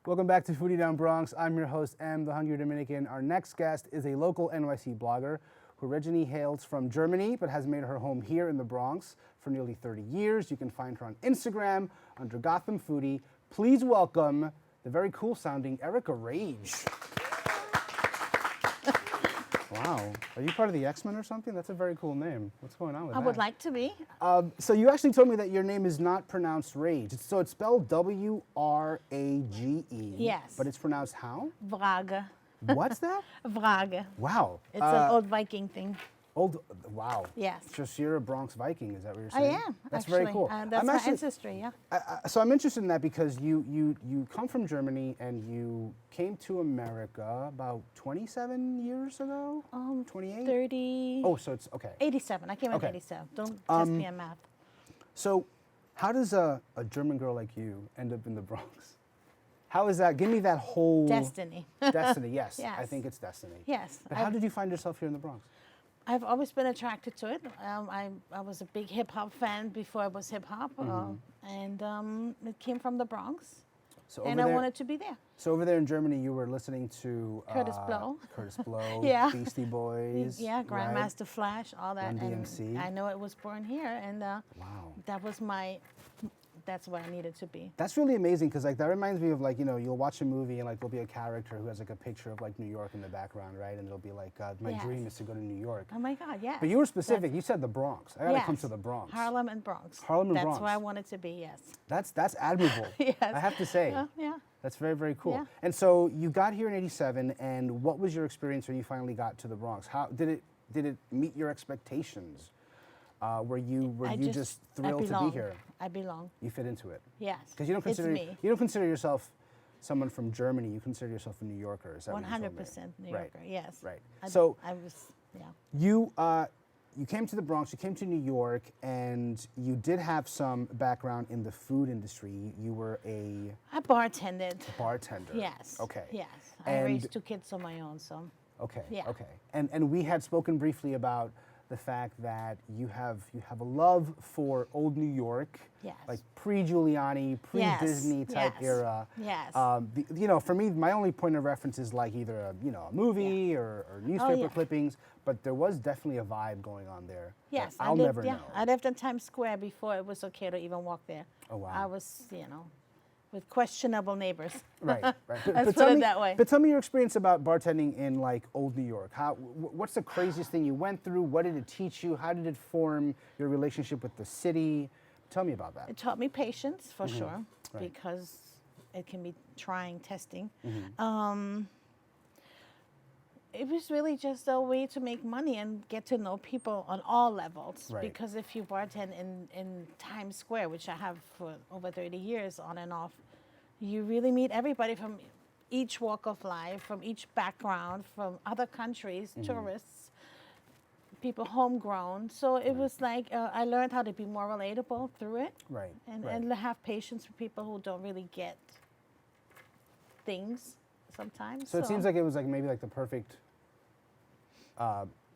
Welcome back to Foodie Down Bronx. I'm your host, M, the Hungry Dominican. Our next guest is a local NYC blogger who originally hails from Germany but has made her home here in the Bronx for nearly 30 years. You can find her on Instagram under Gotham Foodie. Please welcome the very cool sounding Erica Wrage. Wow. Are you part of the X-Men or something? That's a very cool name. What's going on with that? I would like to be. So you actually told me that your name is not pronounced Rage. So it's spelled W-R-A-G-E. Yes. But it's pronounced how? Wrage. What's that? Wrage. Wow. It's an old Viking thing. Wow. Yes. Just you're a Bronx Viking, is that what you're I saying? am. That's actually. very cool. That's my ancestry, yeah. So I'm interested in that because you come from Germany and you came to America about 27 years ago? 28? 30. Oh, so it's, okay. 87. I came in 87. Don't test me on math. So how does a German girl like you end up in the Bronx? How is that? Give me that whole... Destiny. Destiny, yes. Yes. I think it's destiny. Yes. But how did you find yourself here in the Bronx? I've always been attracted to it. I was a big hip-hop fan before I was hip-hop. And it came from the Bronx. So and I wanted to be there. So over there in Germany, you were listening to... Curtis Blow. Curtis Blow, Yeah. Beastie Boys. Yeah, Grandmaster right? Flash, all that. Run DMC. And I know it was born here. And Wow. that was that's where I needed to be. That's really amazing because like that reminds me of like, you know, you'll watch a movie and like there'll be a character who has like a picture of like New York in the background, right? And it'll be like, my dream is to go to New York. Oh my God, yes. But you were specific. You said the Bronx. I gotta come to the Bronx. Harlem and Bronx. Harlem and Bronx. That's where I wanted to be, yes. That's admirable. Yes. I have to say. Yeah. That's very, very cool. Yeah. And so you got here in '87, and what was your experience when you finally got to the Bronx? How did it meet your expectations? Were you just thrilled to be here? I belong. You fit into it. Yes. Because you don't consider yourself someone from Germany. You consider yourself a New Yorker. Is that 100% New Yorker. Yes. Right. I was. Yeah. You came to the Bronx. You came to New York, and you did have some background in the food industry. You were I bartended. Bartender. Yes. Okay. Yes. I raised 2 kids on my own, so. Okay. Yeah. Okay. And we had spoken briefly about the fact that you have a love for old New York, yes. like pre-Giuliani, pre-Disney type era. Yes. You know, for me, my only point of reference is like either a movie or newspaper clippings, but there was definitely a vibe going on there. Yes, I'll never know. I lived in Times Square before it was okay to even walk there. Oh wow. I was, with questionable neighbors. Right. Let's put it that way. But tell me your experience about bartending in like old New York. What's the craziest thing you went through? What did it teach you? How did it form your relationship with the city? Tell me about that. It taught me patience for sure, Right. because it can be trying, testing. It was really just a way to make money and get to know people on all levels. Right. Because if you bartend in Times Square, which I have for over 30 years on and off, you really meet everybody from each walk of life, from each background, from other countries, tourists, people homegrown. So it was like I learned how to be more relatable through it. Right. And have patience for people who don't really get things sometimes. So it seems like it was like maybe like the perfect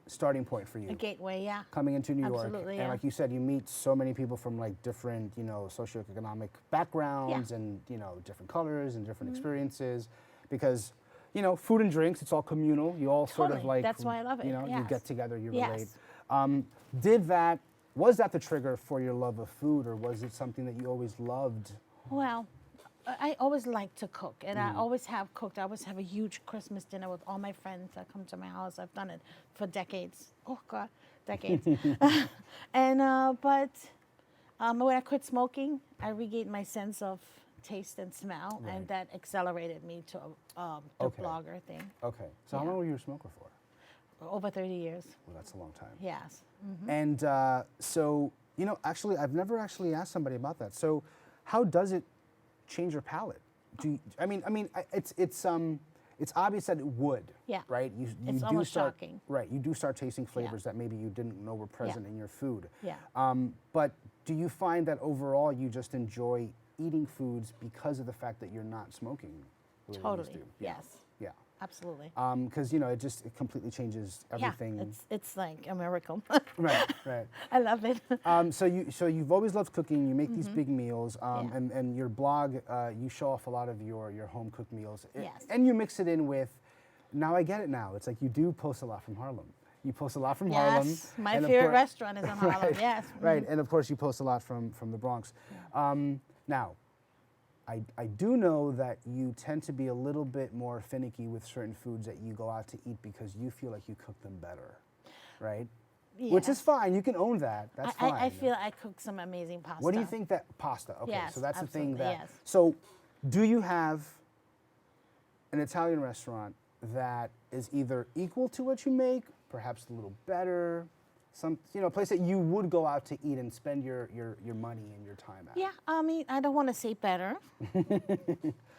starting point for you. A gateway, yeah. Coming into New York. Absolutely, and like you said, you meet so many people from like different, socioeconomic backgrounds and, different colors and different experiences. Because, food and drinks, it's all communal. You all sort of like, that's why I love it. You get together, you relate. Yes. Was that the trigger for your love of food, or was it something that you always loved? Well, I always like to cook, and I always have cooked. I always have a huge Christmas dinner with all my friends that come to my house. I've done it for decades. Oh God, decades. But when I quit smoking, I regained my sense of taste and smell, and that accelerated me to the blogger thing. Okay. So how long were you a smoker for? Over 30 years. Well, that's a long time. Yes. And so, actually, I've never actually asked somebody about that. So how does it change your palate? It's obvious that it would. Yeah. Right. It's almost shocking. Right. You do start tasting flavors that maybe you didn't know were present in your food. Yeah. But do you find that overall you just enjoy eating foods because of the fact that you're not smoking the way you Totally. used to. Yeah. Yes. Yeah. Absolutely. Because it completely changes everything. Yeah, it's like a miracle. Right, right. I love it. So you've always loved cooking. You make these big meals, Yeah. and your blog, you show off a lot of your home cooked meals. Yes. And you mix it in with. Now I get it. Now it's like you do post a lot from Harlem. You post a lot from Harlem. Yes, my and of favorite cour- restaurant is in Harlem. Right, Yes. Right, and of course you post a lot from the Bronx. Now, I do know that you tend to be a little bit more finicky with certain foods that you go out to eat because you feel like you cook them better, right? Which is Yes. fine. You can own that. That's fine. I feel I cook some amazing pasta. What do you think that pasta? Okay, Yes, so that's the thing absolutely, that. yes. So, do you have an Italian restaurant that is either equal to what you make, perhaps a little better, a place that you would go out to eat and spend your money and your time at? Yeah, I mean, I don't want to say better.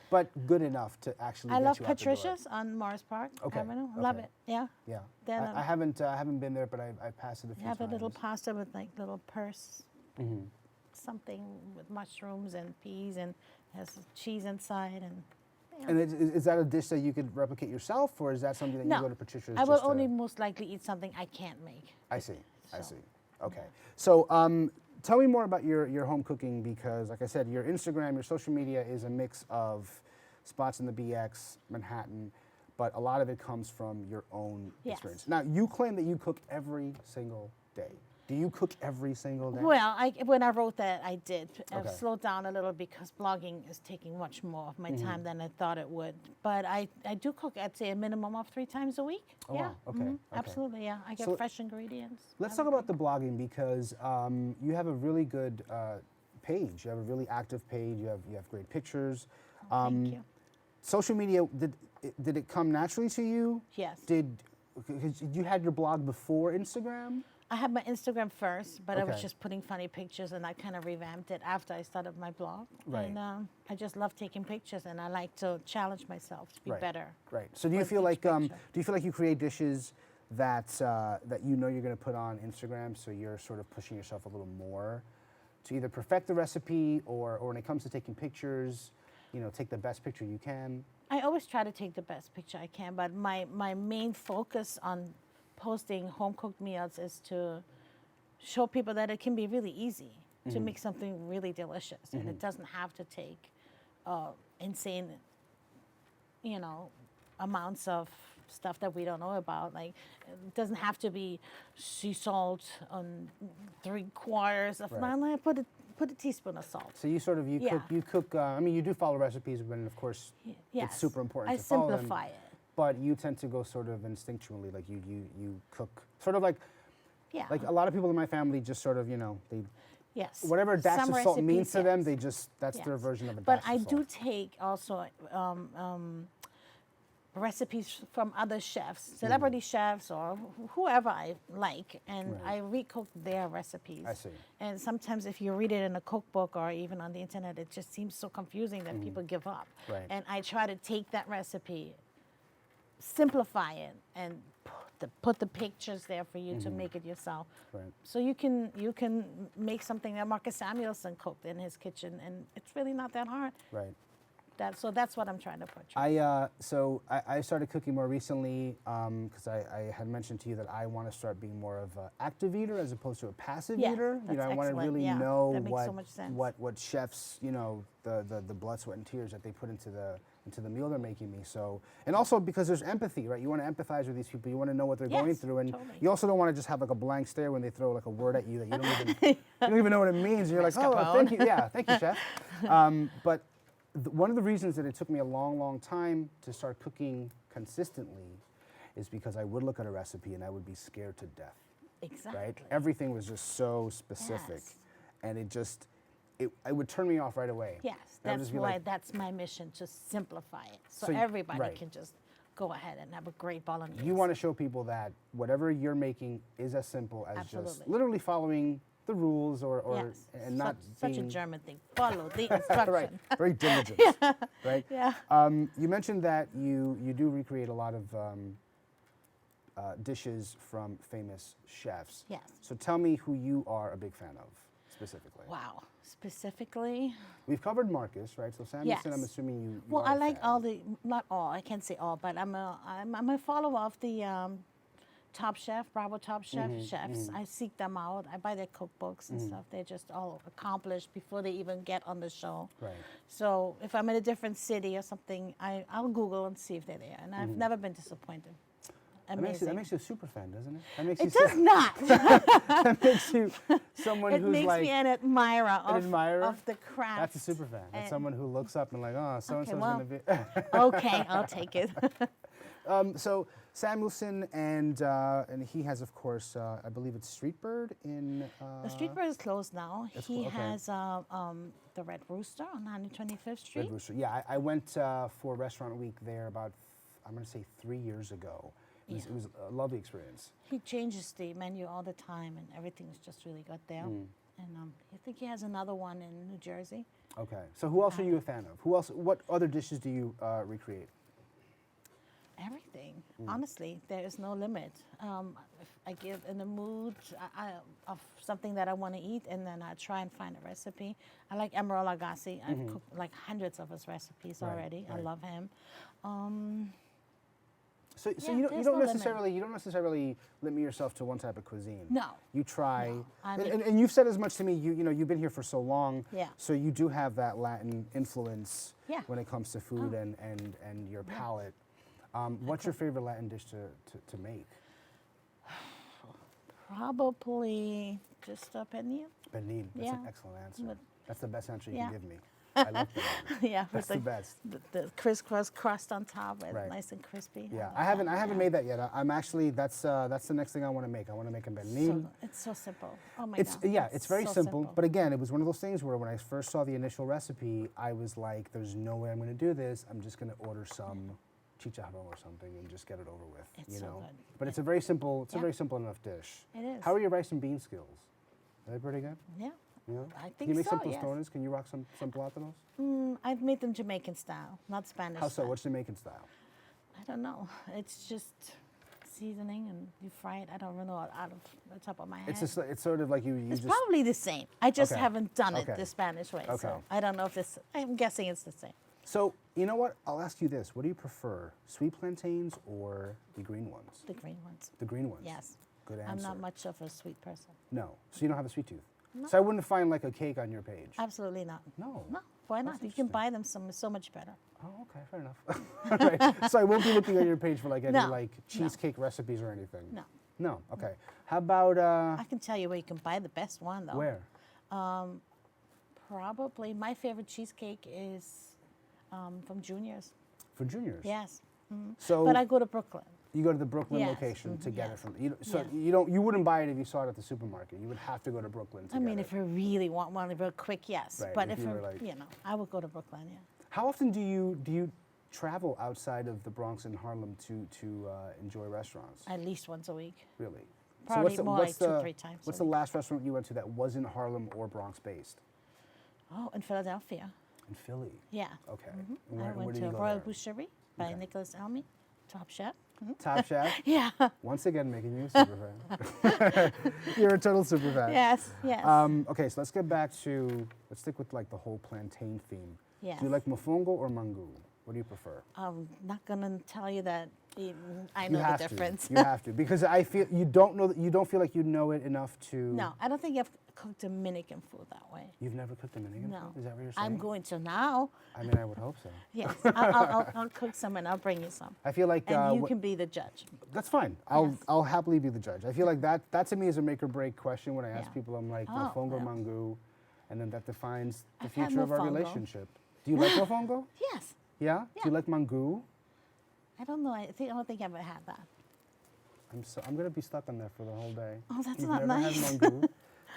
But good enough to actually. I get love you out the door. Patricia's on Morris Park Okay, Avenue. Love okay. it. Yeah. Yeah, Then, I haven't been there, but I passed it a few You have a times. little pasta with like little purse, Mm-hmm. something with mushrooms and peas and has cheese inside and. Yeah. And is that a dish that you could replicate yourself, or is that something that No, you go to Patricia's? I will just to- only most likely eat something I can't make. I see. I So, see. Okay. So tell me more about your home cooking because, like I said, your Instagram, your social media is a mix of spots in the BX, Manhattan, but a lot of it comes from your own Yes. experience. Now, you claim that you cook every single day. Do you cook every single day? Well, when I wrote that, I did. I've Okay. slowed down a little because blogging is taking much more of my Mm-hmm. time than I thought it would. But I do cook, I'd say, a minimum of 3 times a week. Oh, Yeah. wow. Okay, okay. Absolutely, yeah. I get So fresh ingredients. Let's talk about the blogging because you have a really good page. You have a really active page. You have great pictures. Thank you. Social media, did it come naturally to you? Yes. Because you had your blog before Instagram? I had my Instagram first, but I was Okay. just putting funny pictures, and I kind of revamped it after I started my blog. Right. And I just love taking pictures, and I like to challenge myself to be Right. better. Right. So do you with feel each like picture. do you feel like you create dishes that that you know you're going to put on Instagram, so you're sort of pushing yourself a little more to either perfect the recipe or when it comes to taking pictures, take the best picture you can? I always try to take the best picture I can, but my main focus on posting home cooked meals is to show people that it can be really easy to make something really delicious, and it doesn't have to take insane, amounts of stuff that we don't know about. Like, it doesn't have to be sea salt on 3/4 of Right. my put a teaspoon of salt. So you sort of Yeah. cook. I mean, you do follow recipes, but of course Yes. it's super important I to follow them. simplify it. But you tend to go sort of instinctually, like you cook sort of like Yeah. a lot of people in my family just sort of they Yes. whatever a dash Some of salt means recipes, to them, yes. they just that's their Yes. version of a But dash I of do salt. take also recipes from other chefs, celebrity chefs or whoever I like, and Right. I recook their recipes. I see. And sometimes if you read it in a cookbook or even on the internet, it just seems so confusing that people give up. Right. And I try to take that recipe, simplify it, and put the pictures there for you to make it yourself. Right. So you can make something that Marcus Samuelson cooked in his kitchen, and it's really not that hard. Right. So that's what I'm trying to portray. I started cooking more recently because I had mentioned to you that I want to start being more of an active eater as opposed to a passive Yes, eater. that's I want to excellent. really Yeah, know that makes so much sense. what chefs the blood, sweat, and tears that they put into the meal they're making me. So, and also because there's empathy, right? You want to empathize with these people. You want to know what they're going Yes, through, and totally. you also don't want to just have like a blank stare when they throw like a word at you that you don't even know what it means. And you're like, oh, Mascarpone. thank you, yeah, thank you, chef. But one of the reasons that it took me a long, long time to start cooking consistently is because I would look at a recipe and I would be scared to death, Exactly. right? Everything was just so specific, Yes. and it would turn me off right away. Yes, And I would that's just be why like, that's my mission, to simplify it so, So you- everybody right. can just go ahead and have a great bolognese. you want to show people that whatever you're making is as simple as just Absolutely. literally following the rules or Yes. and not such a being German thing. Follow the instruction. right, very diligent, right? Yeah. You mentioned that you do recreate a lot of dishes from famous chefs. Yes. So tell me who you are a big fan of specifically? Wow. Specifically, We've covered Marcus, right? So Samuelson, Yes. I'm assuming you well, are I a like fan. all the, not all, I can't say all, but I'm a follower of the Top Chef, Bravo Top Chef chefs. I seek them out. I buy their cookbooks and stuff. They're just all accomplished before they even get on the show. Right. So if I'm in a different city or something, I'll Google and see if they're there. And I've never been disappointed. Amazing. That makes you a super fan, doesn't it? That makes It you does not. that makes you someone It who's makes like me an admirer, admirer? of the craft. that's a super fan. That's And- someone who looks up and like, oh, so and so's well, gonna be. Okay, I'll take it. So Samuelson and he has, of course, I believe it's Street Bird in. The Street Bird is closed now. He okay. has the Red Rooster on 125th Street. Red Rooster. Yeah, I went for Restaurant Week there about, I'm going to say 3 years ago. It was a lovely experience. He changes the menu all the time, and everything is just really good there. And I think he has another one in New Jersey. Okay. So who else are you a fan of? Who else? What other dishes do you recreate? Everything. Honestly, there is no limit. If I get in the mood of something that I want to eat, and then I try and find a recipe. I like Emeril Lagasse. I've cooked like hundreds of his recipes already. I love him. So Yeah, you there's don't no limit. necessarily limit yourself to one type of cuisine. No. You try, No. I and, mean- and you've said as much to me. You know you've been here for so long. Yeah. So you do have that Latin influence Yeah. when it comes to food and your palate. What's your favorite Latin dish to make? Probably just a penne. Pernil. That's an Yeah. excellent answer. But- That's the best answer you Yeah. can give me. I love pernil. Yeah, That's with the best. the crisscross crust on top, with Right. nice and crispy. Yeah, love I haven't that. made that yet. I'm actually that's the next thing I want to make. I want to make a pernil. So, it's so simple. Oh my It's God. it's very so simple, but again, it was one of those things where when I first saw the initial recipe, I was like, "There's no way I'm going to do this. I'm just going to order some chicharrón or something and just get it over with." It's you so know. good. But it's a very simple. It's a Yeah. very simple enough dish. It is. How are your rice and bean skills? Are they pretty good? Yeah. Yeah. I Can think you make some so, yes. tostones? Can you rock some plátanos? I've made them Jamaican style, not Spanish How so? style. What's Jamaican style? I don't know. It's just seasoning and you fry it. I don't really know out of the top of my head. It's sort of like you It's just. probably the same. I just Okay. haven't done it Okay. the Spanish way. Okay. So I don't know if this, I'm guessing it's the same. So you know what? I'll ask you this: what do you prefer, sweet plantains or the green ones? The green ones. The green ones. Yes. Good answer. I'm not much of a sweet person. No. So you don't have a sweet tooth. So I wouldn't find like a cake on your page. Absolutely not. No. No. Why not? That's You can interesting. buy them so much better. Oh, okay, fair enough. All right. So I won't be looking at your page for like any No. like cheesecake recipes or anything. No. No. Okay. How about I can tell you where you can buy the best one though. where? Probably my favorite cheesecake is from Junior's. For juniors. Yes. So But I go to Brooklyn. you go to the Brooklyn Yes, location to get it yes, from. So yes. you wouldn't buy it if you saw it at the supermarket. You would have to go to Brooklyn to I mean, get if it. I really want one real quick, yes. Right, But if if you I, were like- I would go to Brooklyn. Yeah. How often do you travel outside of the Bronx and Harlem to enjoy restaurants? At least once a week. Really? Probably more like 2-3 times What's a the last restaurant you went to that wasn't Harlem or Bronx based? Oh, in Philadelphia. In Philly. Yeah. Okay. I And where went did to you go Royal there? Boucherie by Okay. Nicholas Elmy, Top Chef. Top Chef. Yeah. Once again, making you a super fan. You're a total super fan. Yes. Yes. Okay, so let's get back to, let's stick with like the whole plantain theme. Yes. Do you like mofongo or mango? What do you prefer? I'm not gonna tell you that I You know the have difference. to. You have to, because I feel you don't know. You don't feel like you know it enough to. No, I don't think I've cooked Dominican food that way. You've never cooked Dominican No. food? Is that what you're saying? I'm going to now. I mean, I would hope so. Yes, I'll cook some and I'll bring you some. I feel like And you wh- can be the judge. that's fine. Yes. I'll happily be the judge. I feel like that to me is a make or break question when I ask Yeah. people. I'm like Oh, mofongo, yeah. mango, and then that defines the I've had future of our mofongo. relationship. Do you like mofongo? Yes. Yeah. Do you Yeah. like mango? I don't know. I don't think I've ever had that. I'm gonna be stuck on there for the whole day. Oh, that's You've not never nice. had mango?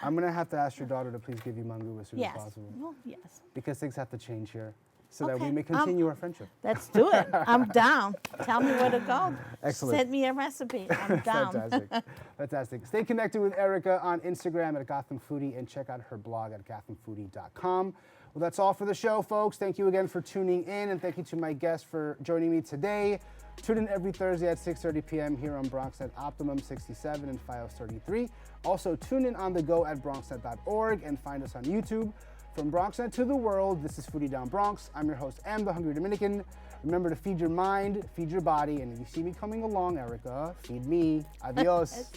I'm gonna have to ask your daughter to please give you mango as soon Yes. as possible, Well, yes. because things have to change here, so that we Okay, may continue our friendship. Let's do it. I'm down. Tell me where to go. Excellent. Send me a recipe. I'm down. Fantastic. Fantastic. Stay connected with Erica on Instagram at Gotham Foodie and check out her blog at gothamfoodie.com. Well, that's all for the show, folks. Thank you again for tuning in, and thank you to my guests for joining me today. Tune in every Thursday at 6:30 p.m. here on BronxNet Optimum 67 and FiOS 33. Also, tune in on the go at bronxnet.org and find us on YouTube. From BronxNet to the world, this is Foodie Down Bronx. I'm your host, the Hungry Dominican. Remember to feed your mind, feed your body, and if you see me coming along, Erica, feed me. Adios.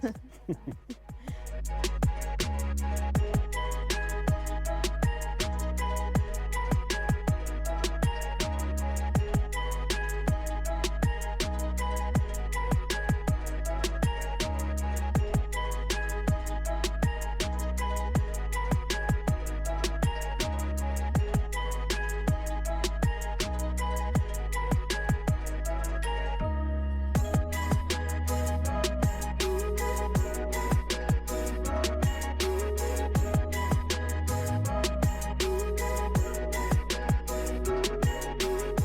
Bye, guys.